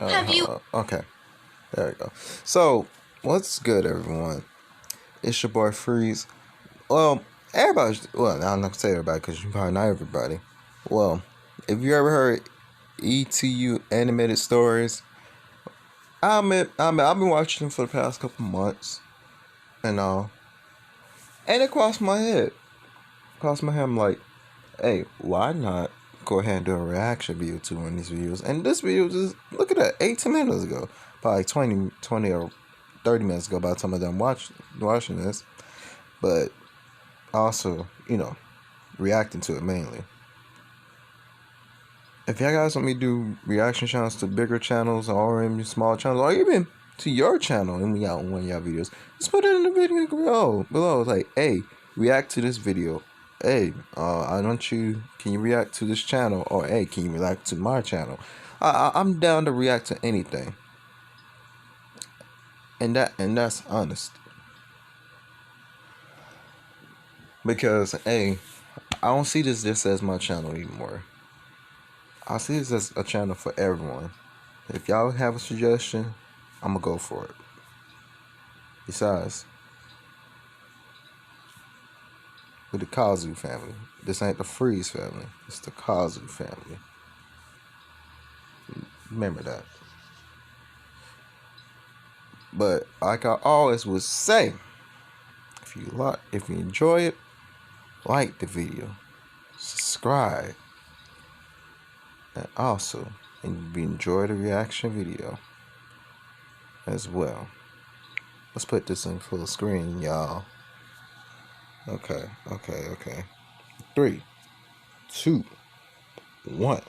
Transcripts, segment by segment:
Have you? Okay, there we go. So, what's good, everyone? It's your boy Freeze. Well, I'm not gonna say everybody because you probably not everybody. Well, if you ever heard ETU animated stories, I've been watching them for the past couple months, and and it crossed my head. I'm like, hey, why not go ahead and do a reaction video to one of these videos? And this video just, look at that, 18 minutes ago. Probably 20 or 30 minutes ago by the time I'm done watching this. But also, reacting to it mainly. If y'all guys want me to do reaction channels to bigger channels or even small channels, or even to your channel and we out on one of y'all videos, just put it in the video below. Like, hey, react to this video. Hey, can you react to this channel? Or hey, can you react to my channel? I'm down to react to anything. And that's honest. Because hey, I don't see this just as my channel anymore. I see this as a channel for everyone. If y'all have a suggestion, I'm gonna go for it. Besides, with the Kazu family. This ain't the Freeze family. It's the Kazu family. Remember that. But like I always would say, if you enjoy it, like the video, subscribe, and also enjoy the reaction video as well. Let's put this in full screen, y'all. Okay. 3, 2, 1.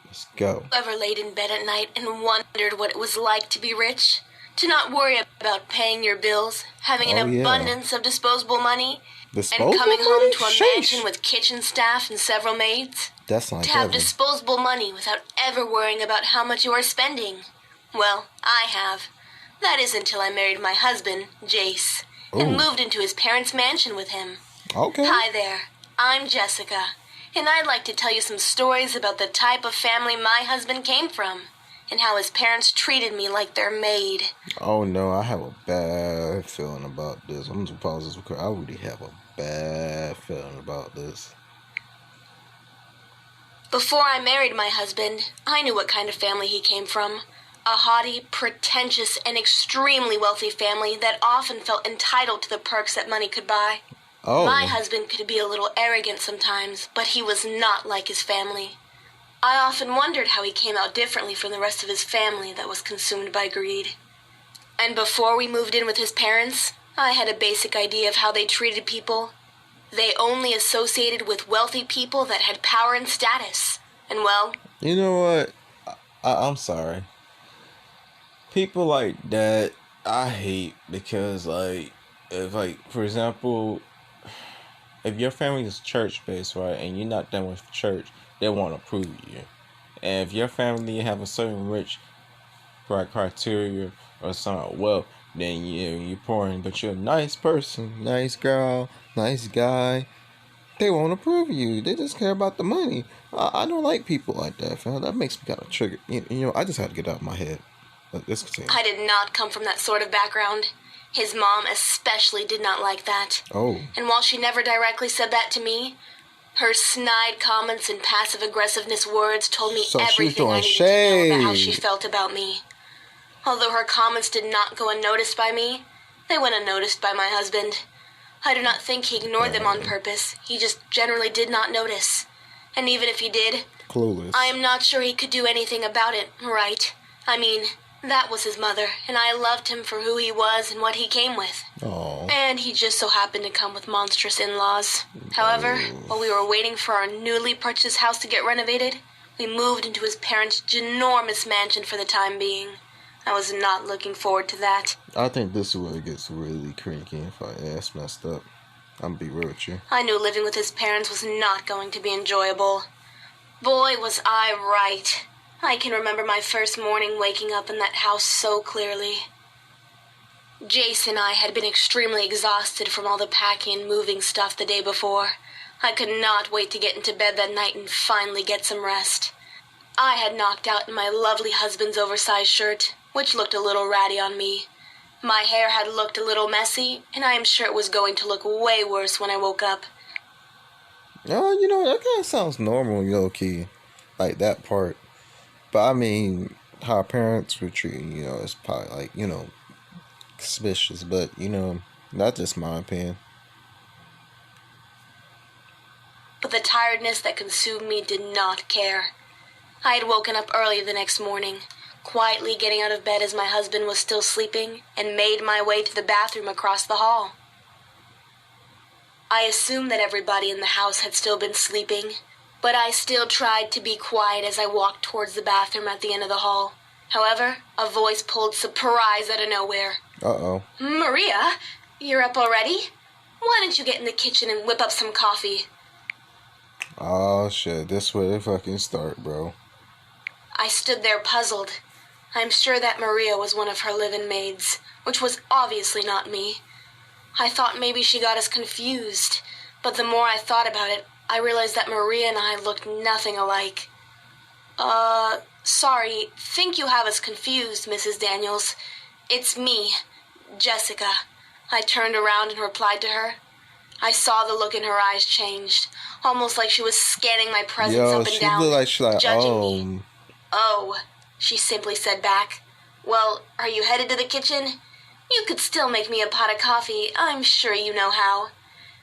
Let's go. Ever laid in bed at night and wondered what it was like to be rich? To not worry about paying your bills, having an abundance of disposable money, and coming home to a mansion with kitchen staff and several maids? That's like to have disposable money without ever worrying about how much you are spending? Well, I have. That is until I married my husband, Jace, and moved into his parents' mansion with him. Okay. Hi there, I'm Jessica, and I'd like to tell you some stories about the type of family my husband came from, and how his parents treated me like their maid. Oh no, I have a bad feeling about this. I'm just pause this because I really have a bad feeling about this. Before I married my husband, I knew what kind of family he came from. A haughty, pretentious, and extremely wealthy family that often felt entitled to the perks that money could buy. Oh. My husband could be a little arrogant sometimes, but he was not like his family. I often wondered how he came out differently from the rest of his family that was consumed by greed. And before we moved in with his parents, I had a basic idea of how they treated people. They only associated with wealthy people that had power and status. And well... You know what? I'm sorry. People like that, I hate because, for example, if your family is church-based, right, and you're not done with church, they want to approve you. And if your family have a certain rich criteria or something, well, then you're pouring, but you're a nice person, nice girl, nice guy, they won't approve you. They just care about the money. I don't like people like that, fam. That makes me kind of triggered. I just had to get out of my head. Let's continue. I did not come from that sort of background. His mom especially did not like that. Oh. And while she never directly said that to me, her snide comments and passive-aggressiveness words told me everything I needed to know about how she felt about me. Although her comments did not go unnoticed by me, they went unnoticed by my husband. I do not think he ignored them on purpose. He just generally did not notice. And even if he did, clueless. I am not sure he could do anything about it, right? I mean, that was his mother, and I loved him for who he was and what he came with. Aww. And he just so happened to come with monstrous in-laws. However, while we were waiting for our newly purchased house to get renovated, we moved into his parents' ginormous mansion for the time being. I was not looking forward to that. I think this is where it gets really cranky if I ass messed up. I'm gonna be real with you. I knew living with his parents was not going to be enjoyable. Boy, was I right. I can remember my first morning waking up in that house so clearly. Jace and I had been extremely exhausted from all the packing and moving stuff the day before. I could not wait to get into bed that night and finally get some rest. I had knocked out in my lovely husband's oversized shirt, which looked a little ratty on me. My hair had looked a little messy, and I am sure it was going to look way worse when I woke up. Oh, that kind of sounds normal, low-key. Like, that part. But, I mean, how parents would treat you, it's probably, like, suspicious. But, that's just my opinion. But the tiredness that consumed me did not care. I had woken up early the next morning, quietly getting out of bed as my husband was still sleeping, and made my way to the bathroom across the hall. I assumed that everybody in the house had still been sleeping, but I still tried to be quiet as I walked towards the bathroom at the end of the hall. However, a voice pulled surprise out of nowhere. Uh-oh. Maria, you're up already? Why don't you get in the kitchen and whip up some coffee? Oh, shit. This where they fucking start, bro. I stood there puzzled. I'm sure that Maria was one of her live-in maids, which was obviously not me. I thought maybe she got us confused, but the more I thought about it, I realized that Maria and I looked nothing alike. Sorry, think you have us confused, Mrs. Daniels. It's me, Jessica. I turned around and replied to her. I saw the look in her eyes changed, almost like she was scanning my presence up and down, looked like she judging me. Oh, she simply said back. Well, are you headed to the kitchen? You could still make me a pot of coffee. I'm sure you know how.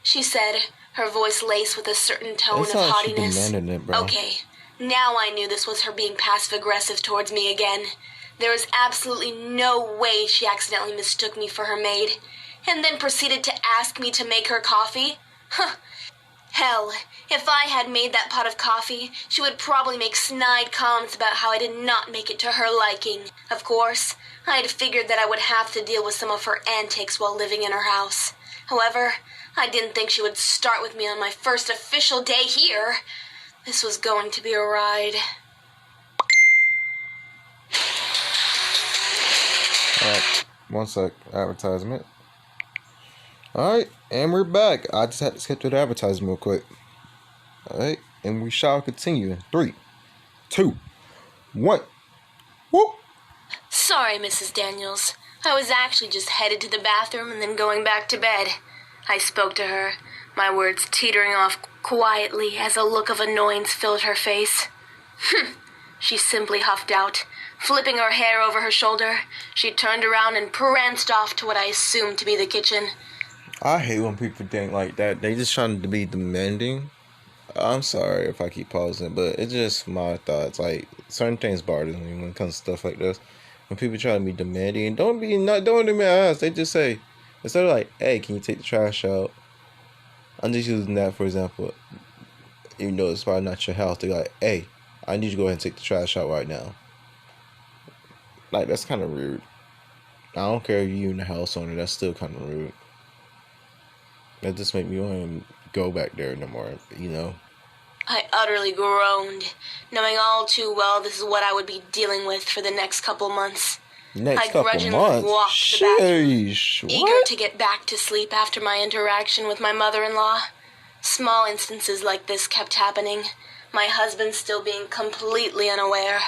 She said, her voice laced with a certain tone of haughtiness. Okay, now I knew this was her being passive-aggressive towards me again. There was absolutely no way she accidentally mistook me for her maid, and then proceeded to ask me to make her coffee? Huh. Hell, if I had made that pot of coffee, she would probably make snide comments about how I did not make it to her liking. Of course, I had figured that I would have to deal with some of her antics while living in her house. However, I didn't think she would start with me on my first official day here. This was going to be a ride. Alright, one sec. Advertisement. Alright, and we're back. I just had to skip through the advertisement real quick. Alright, and we shall continue in 3, 2, 1. Whoop! Sorry, Mrs. Daniels. I was actually just headed to the bathroom and then going back to bed. I spoke to her, my words teetering off quietly as a look of annoyance filled her face. She simply huffed out. Flipping her hair over her shoulder, she turned around and pranced off to what I assumed to be the kitchen. I hate when people think like that. They just trying to be demanding. I'm sorry if I keep pausing, but it's just my thoughts. Like, certain things bother me when it comes to stuff like this. When people try to be demanding, don't be ass. They just say, instead of like, hey, can you take the trash out? I'm just using that for example. Even though it's probably not your house, they're like, hey, I need you to go ahead and take the trash out right now. Like, that's kind of rude. I don't care if you in the house owner, that's still kind of rude. That just make me want to go back there no more, I utterly groaned, knowing all too well this is what I would be dealing with for the next couple months. I grudgingly walked to the bathroom, eager to get back to sleep after my interaction with my mother-in-law. Small instances like this kept happening, my husband still being completely unaware.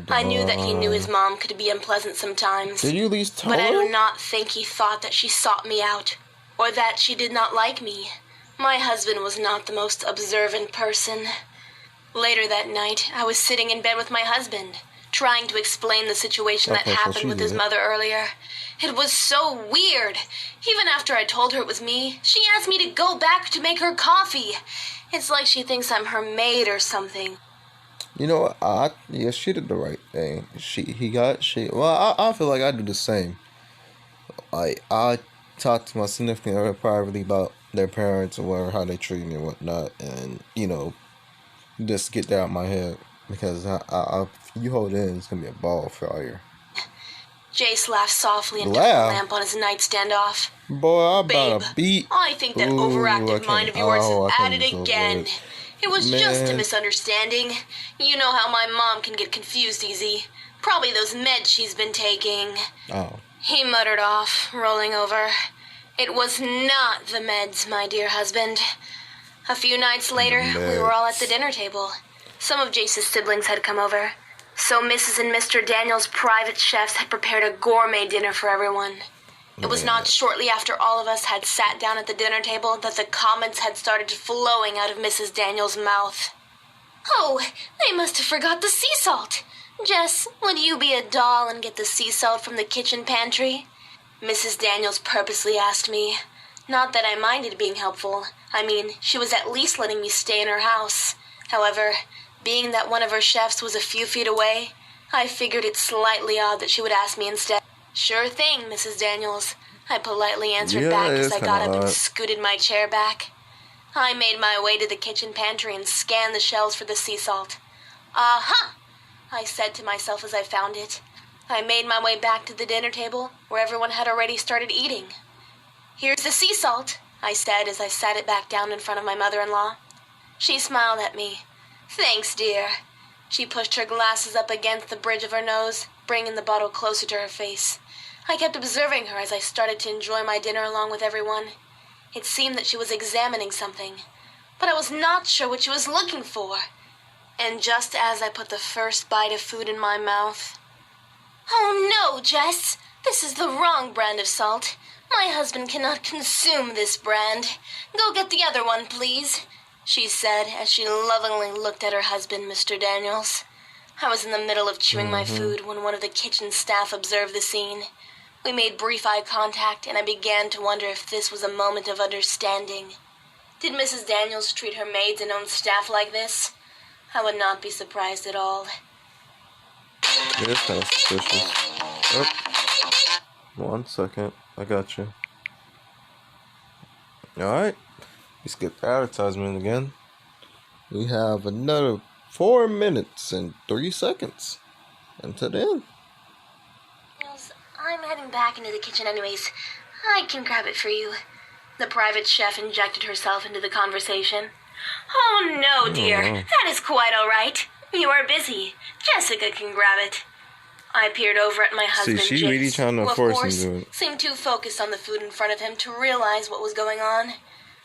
I knew that he knew his mom could be unpleasant sometimes. Did you at least tell her? But I her? do not think he thought that she sought me out, or that she did not like me. My husband was not the most observant person. Later that night, I was sitting in bed with my husband, trying to explain the situation that happened with his mother earlier. It was so weird. Even after I told her it was me, she asked me to go back to make her coffee. It's like she thinks I'm her maid or something. You know what? Yeah, she did the right thing. Well, I feel like I do the same. Like, I talk to my significant other privately about their parents or whatever, how they treat me and whatnot, and just get that out of my head, because if you hold it in, it's gonna be a ball failure. Jace laughed softly and turned the lamp on his nightstand off. Boy, I'm about to beat. I think that overactive mind of yours is at it again. It was just a misunderstanding. You know how my mom can get confused easy. Probably those meds she's been taking. Oh. He muttered off, rolling over. It was not the meds, my dear husband. A few nights later, we were all at the dinner table. Some of Jace's siblings had come over, so Mrs. and Mr. Daniels' private chefs had prepared a gourmet dinner for everyone. It was not shortly after all of us had sat down at the dinner table that the comments had started flowing out of Mrs. Daniels' mouth. "Oh, they must have forgot the sea salt. Jess, would you be a doll and get the sea salt from the kitchen pantry?" Mrs. Daniels purposely asked me. Not that I minded being helpful. I mean, she was at least letting me stay in her house. However, being that one of her chefs was a few feet away, I figured it slightly odd that she would ask me instead. "Sure thing, Mrs. Daniels," I politely answered back as I got up and scooted my chair back. I made my way to the kitchen pantry and scanned the shelves for the sea salt. "Aha!" I said to myself as I found it. I made my way back to the dinner table, where everyone had already started eating. "Here's the sea salt," I said as I sat it back down in front of my mother-in-law. She smiled at me. "Thanks, dear." She pushed her glasses up against the bridge of her nose, bringing the bottle closer to her face. I kept observing her as I started to enjoy my dinner along with everyone. It seemed that she was examining something, but I was not sure what she was looking for. And just as I put the first bite of food in my mouth... "Oh no, Jess! This is the wrong brand of salt. My husband cannot consume this brand. Go get the other one, please," she said as she lovingly looked at her husband, Mr. Daniels. I was in the middle of chewing my food when one of the kitchen staff observed the scene. We made brief eye contact, and I began to wonder if this was a moment of understanding. Did Mrs. Daniels treat her maids and own staff like this? I would not be surprised at all. Yeah, it's kind of suspicious. Oh. 1 second. I got you. Alright. We skipped advertisement again. We have another 4 minutes and 3 seconds until then. "I'm heading back into the kitchen anyways. I can grab it for you." The private chef injected herself into the conversation. "Oh no, dear. That is quite all right. You are busy. Jessica can grab it." I peered over at my husband, she Jace, really trying to who, of force course, him to it. seemed too focused on the food in front of him to realize what was going on.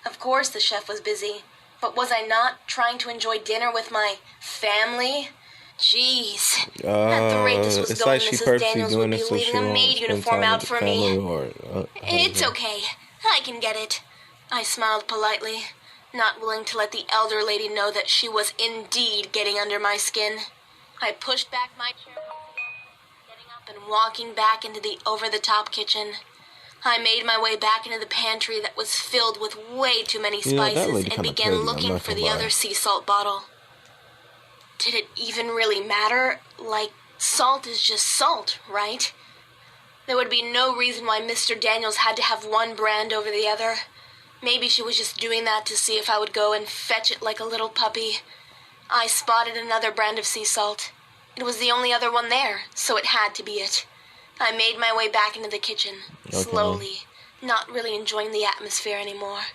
Of course the chef was busy, but was I not trying to enjoy dinner with my family? Jeez. At the rate this was it's going, like she Mrs. purposely Daniels doing would be this so leaving she a won't maid spend uniform time out with for the me. family or "It's okay. I can get it." I smiled politely, not willing to let the elder lady know that she was indeed getting under my skin. I pushed back my chair once again, getting up and walking back into the over-the-top kitchen. I made my way back into the pantry that was filled with way too many spices and began looking for the other sea salt bottle. Did it even really matter? Like, salt is just salt, right? There would be no reason why Mr. Daniels had to have one brand over the other. Maybe she was just doing that to see if I would go and fetch it like a little puppy. I spotted another brand of sea salt. It was the only other one there, so it had to be it. I made my way back into the kitchen, slowly, not really enjoying the atmosphere anymore.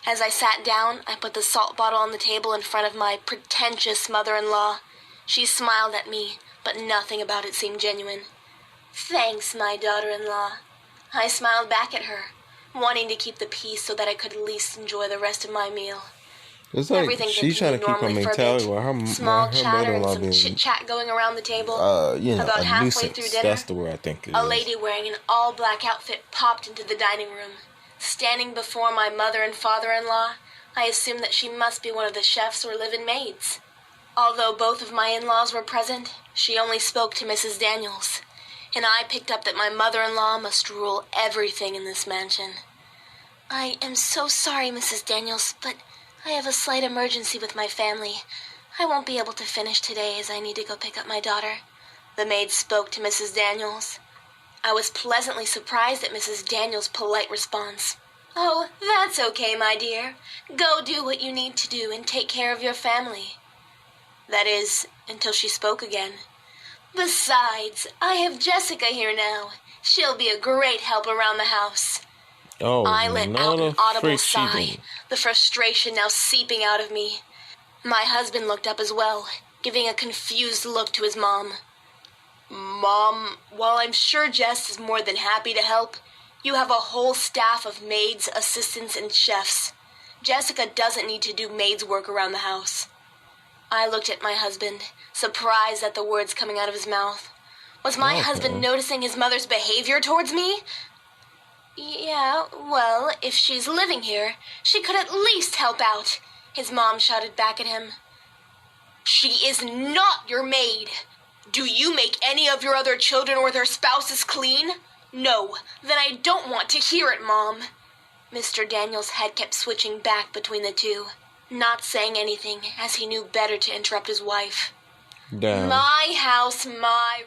As I sat down, I put the salt bottle on the table in front of my pretentious mother-in-law. She smiled at me, but nothing about it seemed genuine. "Thanks, my daughter-in-law." I smiled back at her, wanting to keep the peace so that I could at least enjoy the rest of my meal. It's like Everything she's trying to keep her mentality while her mother-in-law being some chit-chat going around the table. About a halfway nuisance. through dinner, That's the word I think it a is. lady wearing an all-black outfit popped into the dining room. Standing before my mother and father-in-law, I assumed that she must be one of the chefs or live-in maids. Although both of my in-laws were present, she only spoke to Mrs. Daniels, and I picked up that my mother-in-law must rule everything in this mansion. "I am so sorry, Mrs. Daniels, but I have a slight emergency with my family. I won't be able to finish today as I need to go pick up my daughter." The maid spoke to Mrs. Daniels. I was pleasantly surprised at Mrs. Daniels' polite response. "Oh, that's okay, my dear. Go do what you need to do and take care of your family." That is, until she spoke again. "Besides, I have Jessica here now. She'll be a great help around the house." I let out an audible sigh, the frustration now seeping out of me. My husband looked up as well, giving a confused look to his mom. "Mom, while I'm sure Jess is more than happy to help, you have a whole staff of maids, assistants, and chefs. Jessica doesn't need to do maid's work around the house." I looked at my husband, surprised at the words coming out of his mouth. Was my husband noticing his mother's behavior towards me? Yeah, well, if she's living here, she could at least help out, his mom shouted back at him. She is not your maid. Do you make any of your other children or their spouses clean? No, then I don't want to hear it, Mom. Mr. Daniel's head kept switching back between the two, not saying anything as he knew better to interrupt his wife. Damn. My house, my...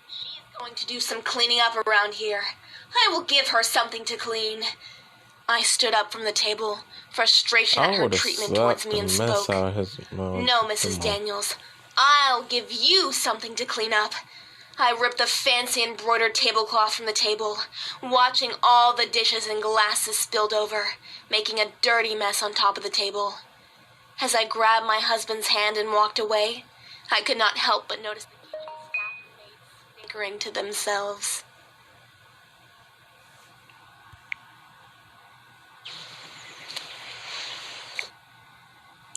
She's going to do some cleaning up around here. I will give her something to clean. I stood up from the table, frustration at her treatment towards me, and spoke. No, Mrs. Daniels. I'll give you something to clean up. I ripped the fancy embroidered tablecloth from the table, watching all the dishes and glasses spilled over, making a dirty mess on top of the table. As I grabbed my husband's hand and walked away, I could not help but notice the kitchen staff and maids snickering to themselves.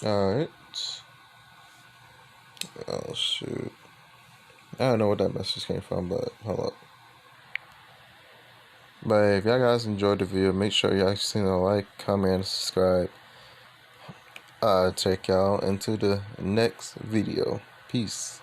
Alright. Oh, shoot. I don't know what that message came from, but hold up. But if y'all guys enjoyed the video, make sure y'all send a like, comment, and subscribe. Check y'all into the next video. Peace.